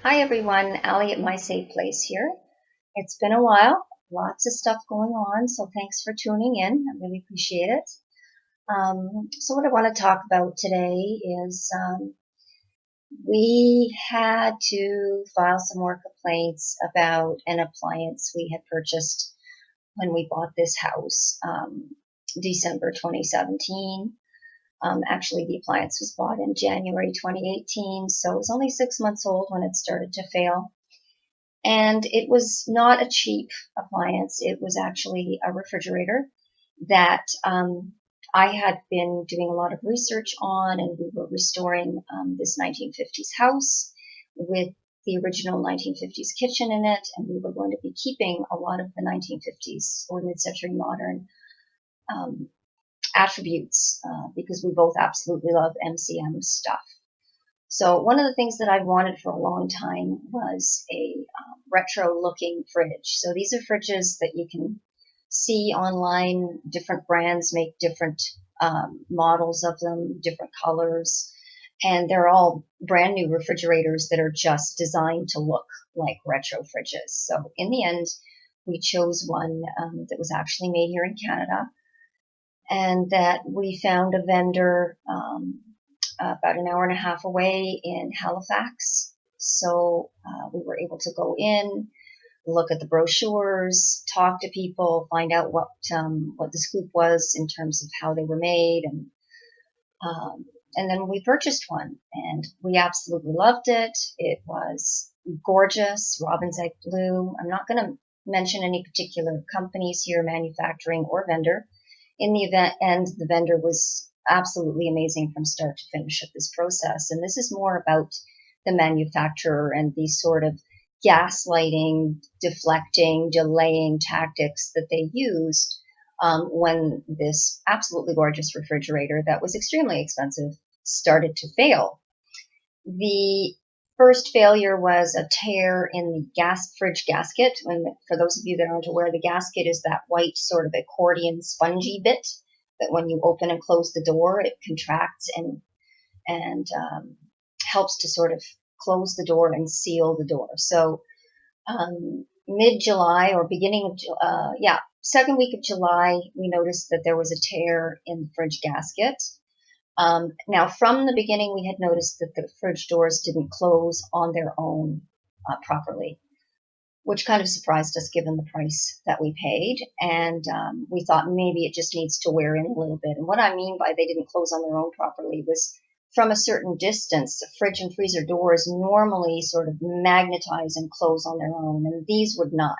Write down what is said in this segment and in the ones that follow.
Hi everyone, Allie at My Safe Place here. It's been a while, lots of stuff going on, so thanks for tuning in. I really appreciate it. So what I want to talk about today is we had to file some more complaints about an appliance we had purchased when we bought this house, December 2017. Actually, the appliance was bought in January 2018, so it was only 6 months old when it started to fail. And it was not a cheap appliance. It was actually a refrigerator that I had been doing a lot of research on, and we were restoring this 1950s house with the original 1950s kitchen in it, and we were going to be keeping a lot of the 1950s or mid-century modern attributes because we both absolutely love MCM stuff. So one of the things that I've wanted for a long time was a retro-looking fridge. So these are fridges that you can see online. Different brands make different models of them, different colors, and they're all brand new refrigerators that are just designed to look like retro fridges. So in the end, we chose one that was actually made here in Canada, and that we found a vendor about an hour and a half away in Halifax. So we were able to go in, look at the brochures, talk to people, find out what the scoop was in terms of how they were made, and then we purchased one, and we absolutely loved it. It was gorgeous, robin's egg blue. I'm not going to mention any particular companies here, manufacturing or vendor. In the event, and the vendor was absolutely amazing from start to finish of this process. And this is more about the manufacturer and these sort of gaslighting, deflecting, delaying tactics that they used when this absolutely gorgeous refrigerator that was extremely expensive started to fail. The first failure was a tear in the fridge gasket. For those of you that aren't aware, the gasket is that white sort of accordion spongy bit that when you open and close the door, it contracts and helps to sort of close the door and seal the door. So mid-July or beginning of, second week of July, we noticed that there was a tear in the fridge gasket. Now, from the beginning, we had noticed that the fridge doors didn't close on their own properly, which kind of surprised us given the price that we paid. And we thought maybe it just needs to wear in a little bit. And what I mean by they didn't close on their own properly was from a certain distance, the fridge and freezer doors normally sort of magnetize and close on their own, and these would not.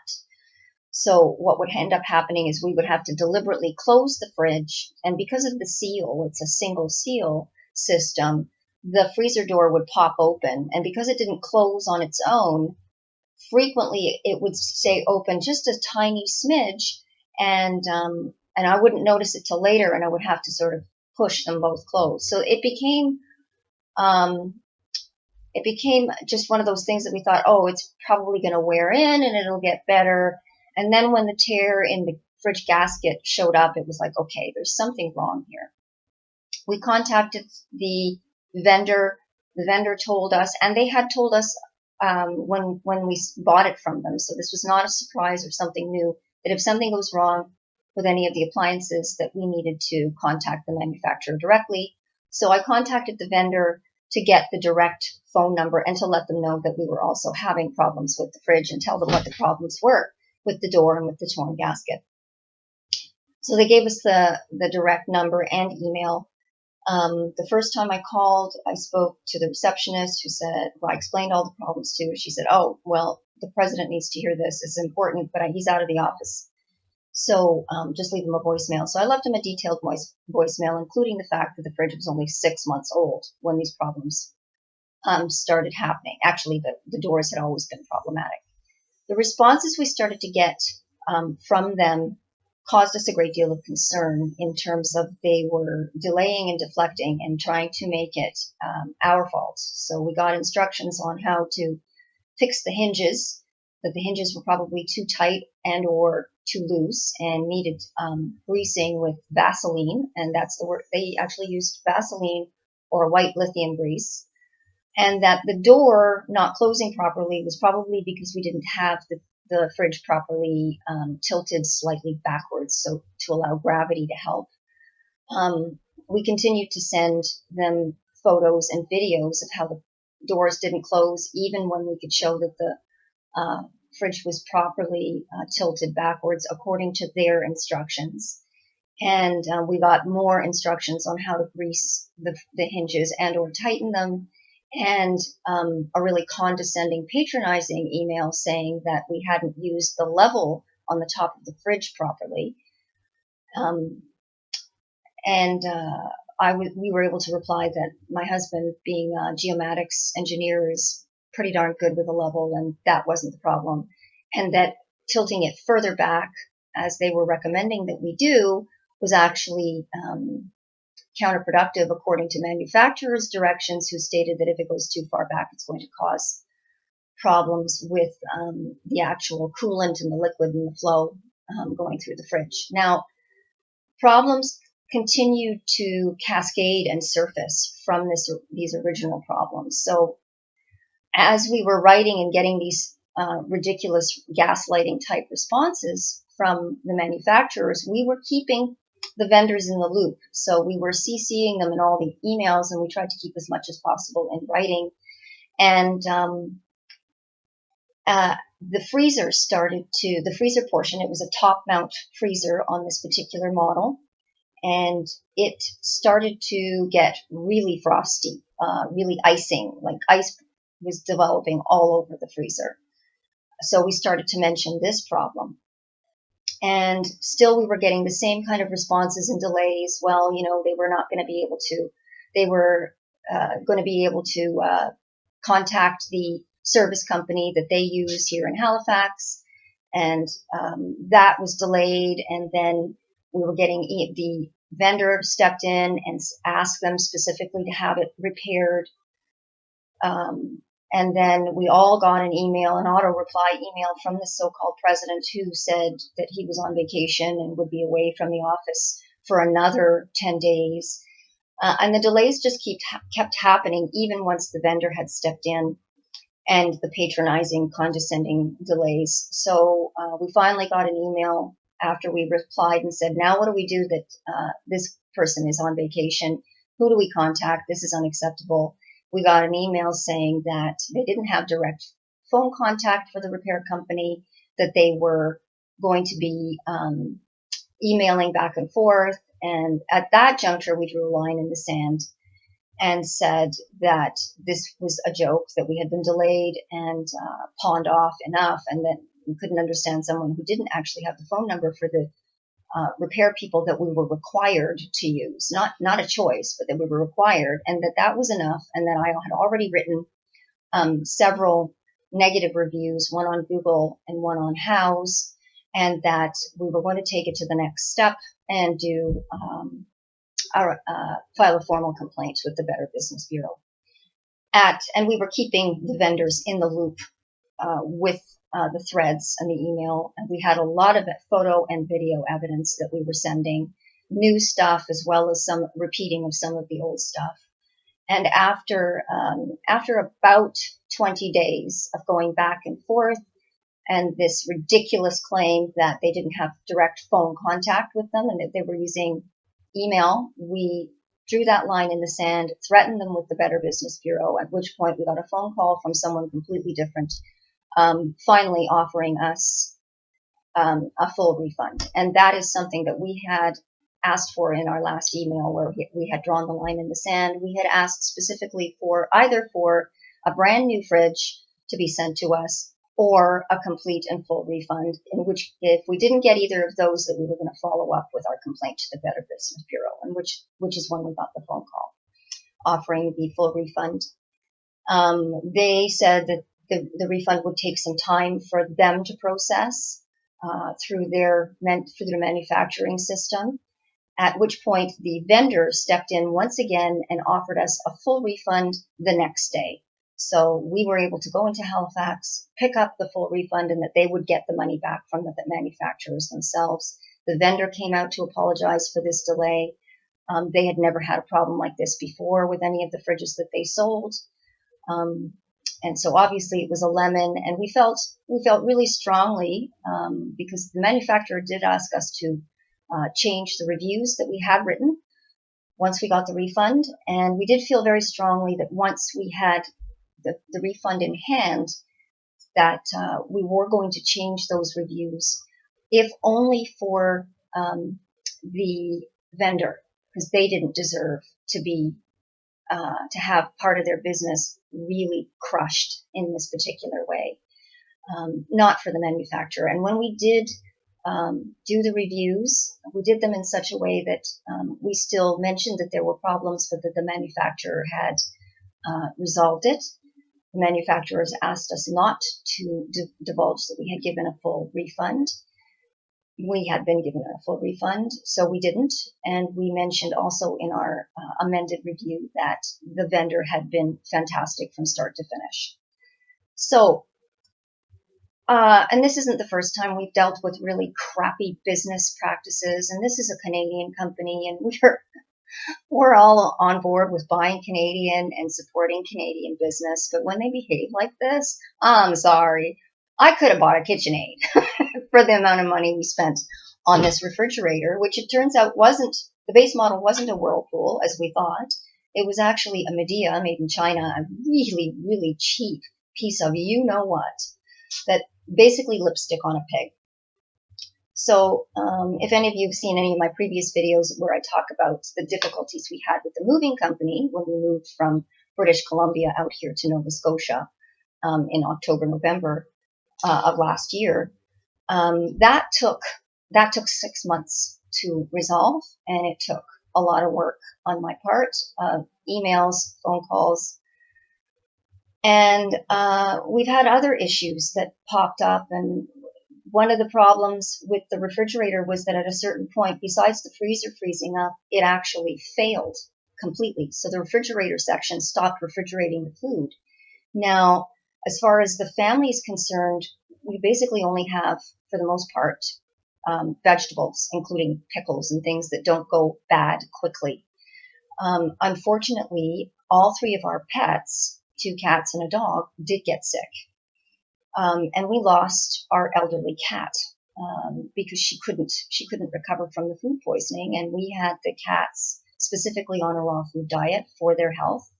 So what would end up happening is we would have to deliberately close the fridge, and because of the seal, it's a single seal system, the freezer door would pop open, and because it didn't close on its own, frequently it would stay open just a tiny smidge, and I wouldn't notice it till later, and I would have to sort of push them both closed. So it became just one of those things that we thought, oh, it's probably going to wear in and it'll get better. And then when the tear in the fridge gasket showed up, it was like, okay, there's something wrong here. We contacted the vendor. The vendor told us, and they had told us when we bought it from them, so this was not a surprise or something new, that if something goes wrong with any of the appliances, that we needed to contact the manufacturer directly. So I contacted the vendor to get the direct phone number and to let them know that we were also having problems with the fridge and tell them what the problems were with the door and with the torn gasket. So they gave us the direct number and email. The first time I called, I spoke to the receptionist who said, well, I explained all the problems to her. She said, oh, well, the president needs to hear this. It's important, but he's out of the office. So just leave him a voicemail. So I left him a detailed voicemail, including the fact that the fridge was only 6 months old when these problems started happening. Actually, the doors had always been problematic. The responses we started to get from them caused us a great deal of concern in terms of they were delaying and deflecting and trying to make it our fault. So we got instructions on how to fix the hinges, that the hinges were probably too tight and or too loose and needed greasing with Vaseline, and that's the word. They actually used Vaseline or white lithium grease. and that the door not closing properly was probably because we didn't have the fridge properly tilted slightly backwards, so to allow gravity to help. We continued to send them photos and videos of how the doors didn't close, even when we could show that the fridge was properly tilted backwards according to their instructions. And we got more instructions on how to grease the hinges and or tighten them, and a really condescending, patronizing email saying that we hadn't used the level on the top of the fridge properly. We were able to reply that my husband, being a geomatics engineer, is pretty darn good with a level, and that wasn't the problem. And that tilting it further back, as they were recommending that we do, was actually counterproductive according to manufacturers' directions, who stated that if it goes too far back, it's going to cause problems with the actual coolant and the liquid and the flow going through the fridge. Now, problems continued to cascade and surface from these original problems. So as we were writing and getting these ridiculous gaslighting type responses from the manufacturers, we were keeping the vendors in the loop. So we were CCing them in all the emails, and we tried to keep as much as possible in writing. And the freezer portion, it was a top mount freezer on this particular model, and it started to get really frosty, really icing, like ice was developing all over the freezer. So we started to mention this problem. And still we were getting the same kind of responses and delays. Well, they were not going to be able to, they were going to be able to contact the service company that they use here in Halifax. And that was delayed. And then we were getting, the vendor stepped in and asked them specifically to have it repaired. And then we all got an email, an auto reply email from the so-called president, who said that he was on vacation and would be away from the office for another 10 days. And the delays just kept happening, even once the vendor had stepped in, and the patronizing, condescending delays. So we finally got an email after we replied and said, now what do we do that this person is on vacation? Who do we contact? This is unacceptable. We got an email saying that they didn't have direct phone contact for the repair company, that they were going to be emailing back and forth. And at that juncture, we drew a line in the sand and said that this was a joke, that we had been delayed and pawned off enough, and that we couldn't understand someone who didn't actually have the phone number for the repair people that we were required to use, not a choice, but that we were required, and that was enough, and that I had already written several negative reviews, one on Google and one on Houzz, and that we were going to take it to the next step and do file a formal complaint with the Better Business Bureau. And we were keeping the vendors in the loop with the threads and the email. And we had a lot of photo and video evidence that we were sending, new stuff as well as some repeating of some of the old stuff. And after about 20 days of going back and forth, and this ridiculous claim that they didn't have direct phone contact with them and that they were using email, we drew that line in the sand, threatened them with the Better Business Bureau, at which point we got a phone call from someone completely different, finally offering us a full refund. And that is something that we had asked for in our last email, where we had drawn the line in the sand. We had asked specifically for either for a brand new fridge to be sent to us, or a complete and full refund, in which, if we didn't get either of those, that we were going to follow up with our complaint to the Better Business Bureau, and which is when we got the phone call offering the full refund. They said that the refund would take some time for them to process through their manufacturing system, at which point the vendor stepped in once again and offered us a full refund the next day. So we were able to go into Halifax, pick up the full refund, and that they would get the money back from the manufacturers themselves. The vendor came out to apologize for this delay. They had never had a problem like this before with any of the fridges that they sold. And so obviously it was a lemon, and we felt really strongly, because the manufacturer did ask us to change the reviews that we had written once we got the refund. And we did feel very strongly that once we had the refund in hand, that we were going to change those reviews, if only for the vendor, because they didn't deserve to be to have part of their business really crushed in this particular way, not for the manufacturer. And when we did do the reviews, we did them in such a way that we still mentioned that there were problems, but that the manufacturer had resolved it. The manufacturers asked us not to divulge that we had given a full refund. We had been given a full refund, so we didn't. And we mentioned also in our amended review that the vendor had been fantastic from start to finish. So, and this isn't the first time we've dealt with really crappy business practices. And this is a Canadian company, and we're all on board with buying Canadian and supporting Canadian business. But when they behave like this, I'm sorry. I could have bought a KitchenAid for the amount of money we spent on this refrigerator, which it turns out the base model wasn't a Whirlpool as we thought. It was actually a Medea made in China, a really, really cheap piece of you-know-what, that basically lipstick on a pig. So if any of you have seen any of my previous videos where I talk about the difficulties we had with the moving company when we moved from British Columbia out here to Nova Scotia in October, November of last year, that took 6 months to resolve, and it took a lot of work on my part, emails, phone calls, and we've had other issues that popped up. And one of the problems with the refrigerator was that at a certain point, besides the freezer freezing up, it actually failed completely. So the refrigerator section stopped refrigerating the food. Now, as far as the family is concerned, we basically only have, for the most part, vegetables, including pickles and things that don't go bad quickly. Unfortunately, all three of our pets, 2 cats and a dog, did get sick. And we lost our elderly cat because she couldn't recover from the food poisoning. And we had the cats specifically on a raw food diet for their health.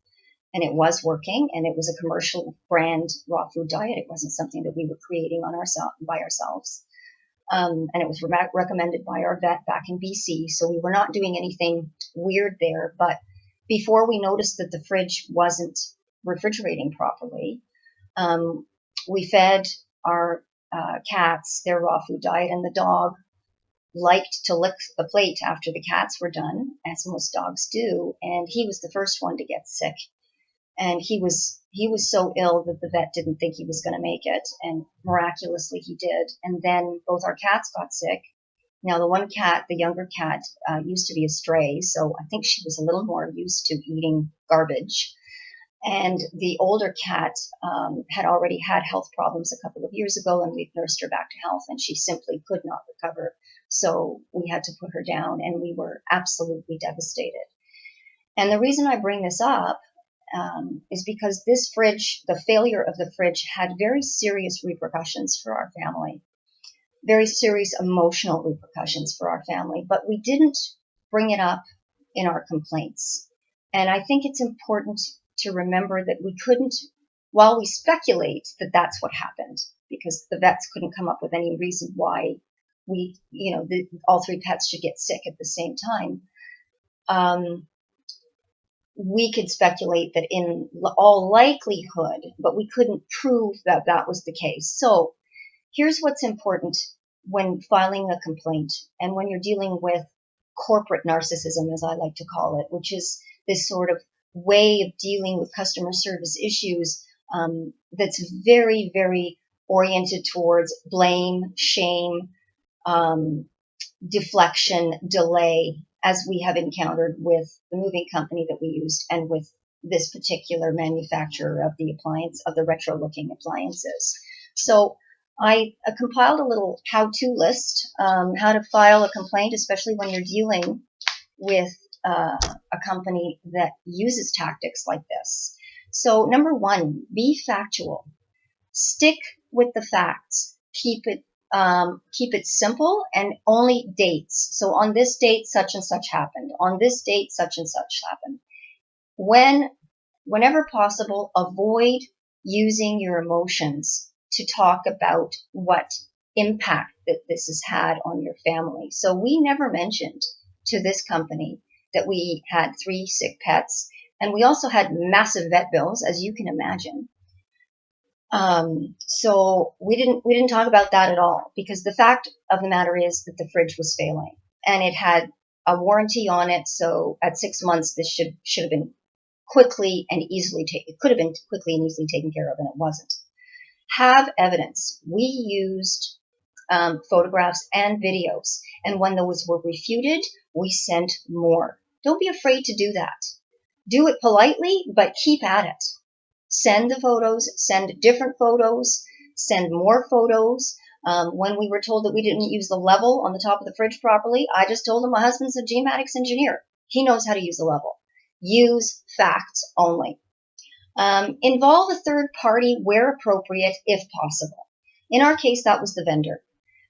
And it was working, and it was a commercial brand raw food diet. It wasn't something that we were creating by ourselves. And it was recommended by our vet back in BC. So we were not doing anything weird there. But before we noticed that the fridge wasn't refrigerating properly, we fed our cats their raw food diet, and the dog liked to lick the plate after the cats were done, as most dogs do. And he was the first one to get sick. And he was so ill that the vet didn't think he was going to make it, and miraculously he did. And then both our cats got sick. Now the one cat, the younger cat, used to be a stray, so I think she was a little more used to eating garbage. And the older cat had already had health problems a couple of years ago, and we've nursed her back to health, and she simply could not recover. So we had to put her down, and we were absolutely devastated. And the reason I bring this up is because this fridge, the failure of the fridge, had very serious repercussions for our family, very serious emotional repercussions for our family, but we didn't bring it up in our complaints. And I think it's important to remember that we couldn't, while we speculate that that's what happened, because the vets couldn't come up with any reason why all 3 pets should get sick at the same time. We could speculate that in all likelihood, but we couldn't prove that that was the case. So here's what's important when filing a complaint and when you're dealing with corporate narcissism, as I like to call it, which is this sort of way of dealing with customer service issues that's very, very oriented towards blame, shame, deflection, delay, as we have encountered with the moving company that we used and with this particular manufacturer of the retro-looking appliances. So I compiled a little how-to list, how to file a complaint, especially when you're dealing with a company that uses tactics like this. So number one, be factual. Stick with the facts. Keep it simple, and only dates. So on this date, such and such happened. On this date, such and such happened. Whenever possible, avoid using your emotions to talk about what impact that this has had on your family. So we never mentioned to this company that we had 3 sick pets, and we also had massive vet bills, as you can imagine. So we didn't talk about that at all, because the fact of the matter is that the fridge was failing, and it had a warranty on it. So at 6 months, this should have been quickly and easily it could have been quickly and easily taken care of, and it wasn't. Have evidence. We used photographs and videos, and when those were refuted, we sent more. Don't be afraid to do that. Do it politely, but keep at it. Send the photos, send different photos, send more photos. When we were told that we didn't use the level on the top of the fridge properly, I just told them my husband's a geomatics engineer. He knows how to use the level. Use facts only. Involve a third party where appropriate, if possible. In our case, that was the vendor.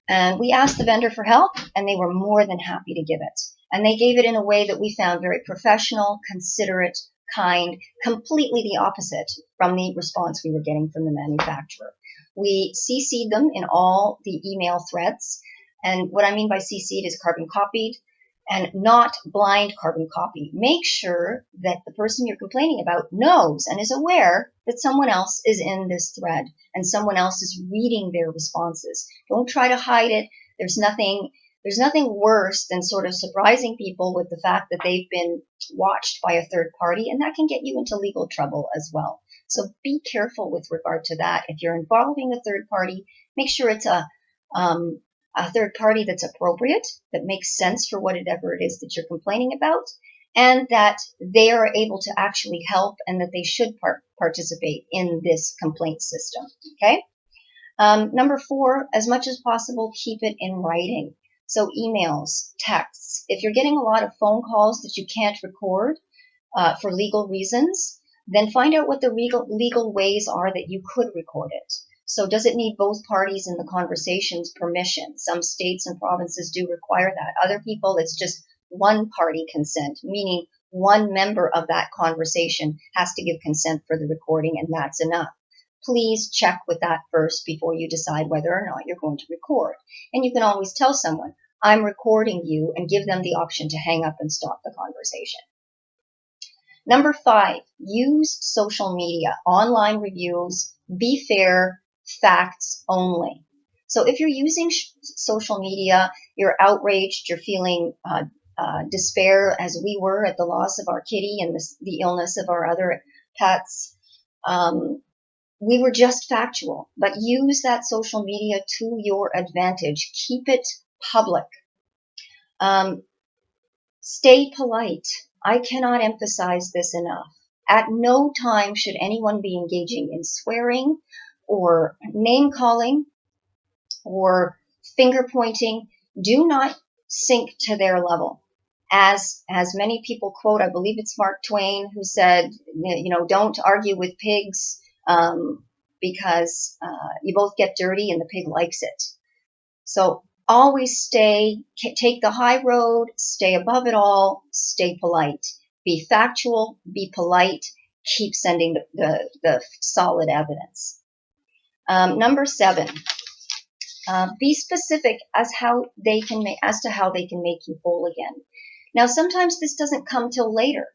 And we asked the vendor for help, and they were more than happy to give it. And they gave it in a way that we found very professional, considerate, kind, completely the opposite from the response we were getting from the manufacturer. We CC'd them in all the email threads. And what I mean by CC'd is carbon copied, and not blind carbon copy. Make sure that the person you're complaining about knows and is aware that someone else is in this thread and someone else is reading their responses. Don't try to hide it. There's nothing worse than sort of surprising people with the fact that they've been watched by a third party, and that can get you into legal trouble as well. So be careful with regard to that. If you're involving a third party, make sure it's a third party that's appropriate, that makes sense for whatever it is that you're complaining about, and that they are able to actually help, and that they should participate in this complaint system. Okay. Number 4, as much as possible, keep it in writing. So emails, texts. If you're getting a lot of phone calls that you can't record for legal reasons, then find out what the legal ways are that you could record it. So does it need both parties in the conversation's permission? Some states and provinces do require that. Other people, it's just one party consent, meaning one member of that conversation has to give consent for the recording, and that's enough. Please check with that first before you decide whether or not you're going to record. And you can always tell someone, I'm recording you, and give them the option to hang up and stop the conversation. Number 5, use social media, online reviews, be fair, facts only. So if you're using social media, you're outraged, you're feeling despair, as we were at the loss of our kitty and the illness of our other pets, we were just factual, but use that social media to your advantage. Keep it public. Stay polite. I cannot emphasize this enough. At no time should anyone be engaging in swearing or name calling or finger pointing. Do not sink to their level. As many people quote, I believe it's Mark Twain, who said, don't argue with pigs because you both get dirty and the pig likes it. So always take the high road, stay above it all, stay polite. Be factual, be polite, keep sending the solid evidence. Number 7, be specific as to how they can make you whole again. Now, sometimes this doesn't come till later.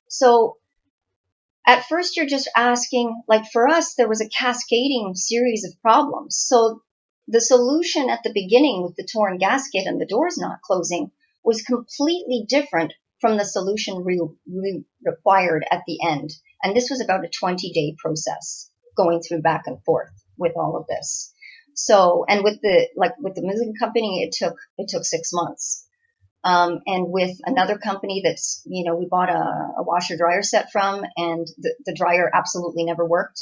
So at first you're just asking, like for us, there was a cascading series of problems. So the solution at the beginning with the torn gasket and the doors not closing was completely different from the solution required at the end. And this was about a 20-day process going through back and forth with all of this. So, and with the moving company, it took 6 months. And with another company that's, we bought a washer dryer set from, and the dryer absolutely never worked,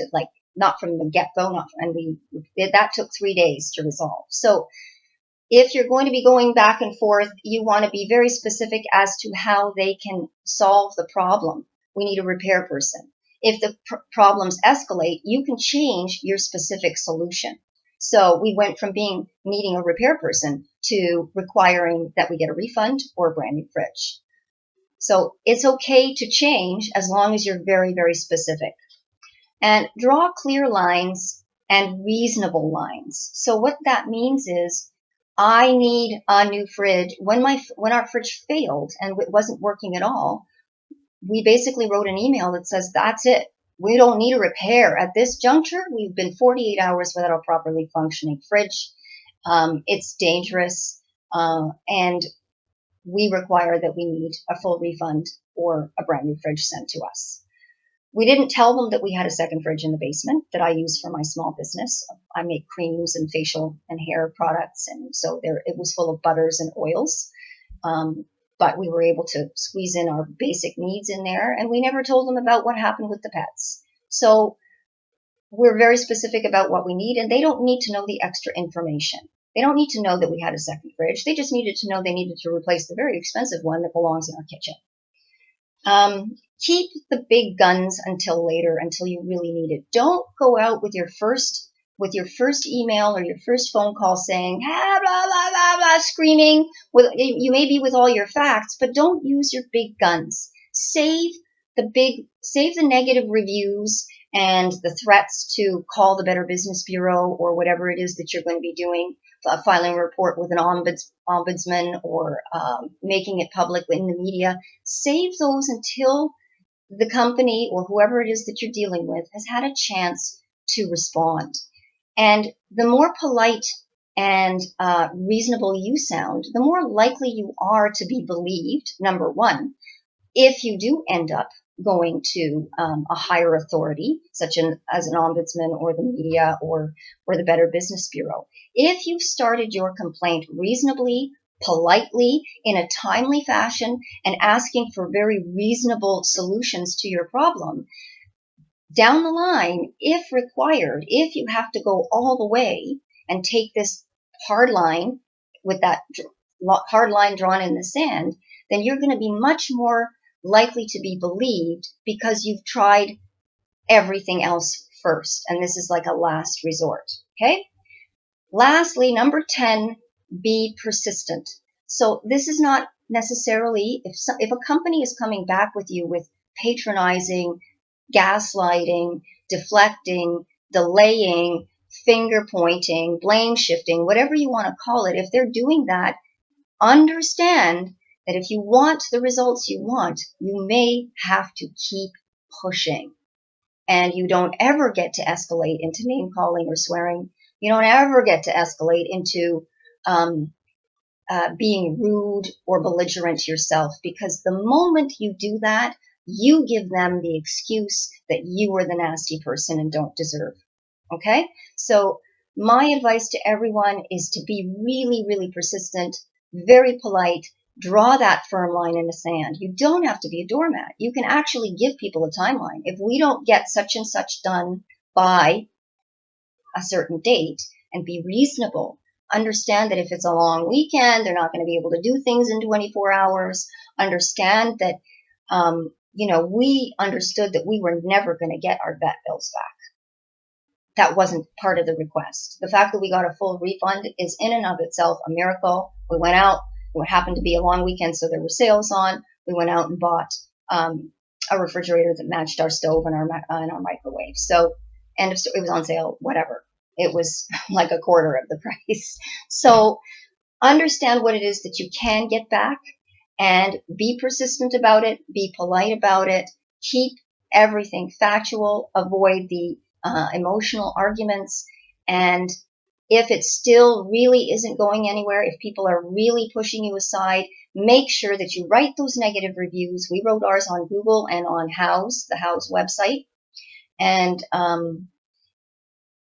not from the get-go, that took 3 days to resolve. So if you're going to be going back and forth, you want to be very specific as to how they can solve the problem. We need a repair person. if the problems escalate, you can change your specific solution. So we went from needing a repair person to requiring that we get a refund or a brand new fridge. So it's okay to change as long as you're very, very specific. And draw clear lines and reasonable lines. So what that means is, I need a new fridge. When our fridge failed and it wasn't working at all, we basically wrote an email that says, that's it. We don't need a repair at this juncture. We've been 48 hours without a properly functioning fridge. It's dangerous, and we require that we need a full refund or a brand new fridge sent to us. We didn't tell them that we had a second fridge in the basement that I use for my small business. I make creams and facial and hair products, and so it was full of butters and oils. But we were able to squeeze in our basic needs in there, and we never told them about what happened with the pets. So we're very specific about what we need, and they don't need to know the extra information. They don't need to know that we had a second fridge. They just needed to know they needed to replace the very expensive one that belongs in our kitchen. Keep the big guns until later, until you really need it. Don't go out with your first email or your first phone call saying, ah, blah, blah, blah, blah, screaming. You may be with all your facts, but don't use your big guns. Save the negative reviews and the threats to call the Better Business Bureau or whatever it is that you're going to be doing, filing a report with an ombudsman or making it public in the media. Save those until the company or whoever it is that you're dealing with has had a chance to respond. And the more polite and reasonable you sound, the more likely you are to be believed, number one, if you do end up going to a higher authority, such as an ombudsman or the media or the Better Business Bureau. If you've started your complaint reasonably, politely, in a timely fashion, and asking for very reasonable solutions to your problem, down the line, if required, if you have to go all the way and take this hard line with that hard line drawn in the sand, then you're going to be much more likely to be believed because you've tried everything else first. And this is like a last resort. Okay. Lastly, number 10, be persistent. So this is not necessarily, if a company is coming back with you with patronizing, gaslighting, deflecting, delaying, finger pointing, blame shifting, whatever you want to call it, if they're doing that, understand that if you want the results you want, you may have to keep pushing. And you don't ever get to escalate into name calling or swearing. You don't ever get to escalate into being rude or belligerent yourself, because the moment you do that, you give them the excuse that you were the nasty person and don't deserve. Okay? So my advice to everyone is to be really, really persistent, very polite, draw that firm line in the sand. You don't have to be a doormat. You can actually give people a timeline. If we don't get such and such done by a certain date, and be reasonable, understand that if it's a long weekend, they're not going to be able to do things in 24 hours. Understand that, we understood that we were never going to get our vet bills back. That wasn't part of the request. The fact that we got a full refund is in and of itself a miracle. We went out. It happened to be a long weekend, so there were sales on. We went out and bought a refrigerator that matched our stove and our microwave. So, and it was on sale, whatever. It was like a quarter of the price. So understand what it is that you can get back and be persistent about it. Be polite about it. Keep everything factual. Avoid the emotional arguments. And if it still really isn't going anywhere, if people are really pushing you aside, make sure that you write those negative reviews. We wrote ours on Google and on the House website. And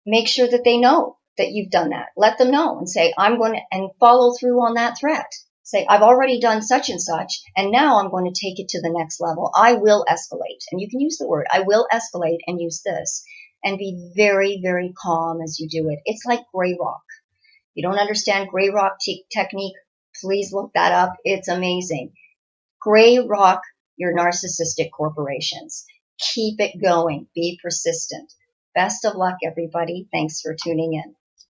make sure that they know that you've done that. Let them know and say, I'm going to, and follow through on that threat. Say, I've already done such and such, and now I'm going to take it to the next level. I will escalate. And you can use the word, I will escalate, and use this. And be very, very calm as you do it. It's like gray rock. You don't understand gray rock technique? Please look that up. It's amazing. Gray rock your narcissistic corporations. Keep it going. Be persistent. Best of luck, everybody. Thanks for tuning in.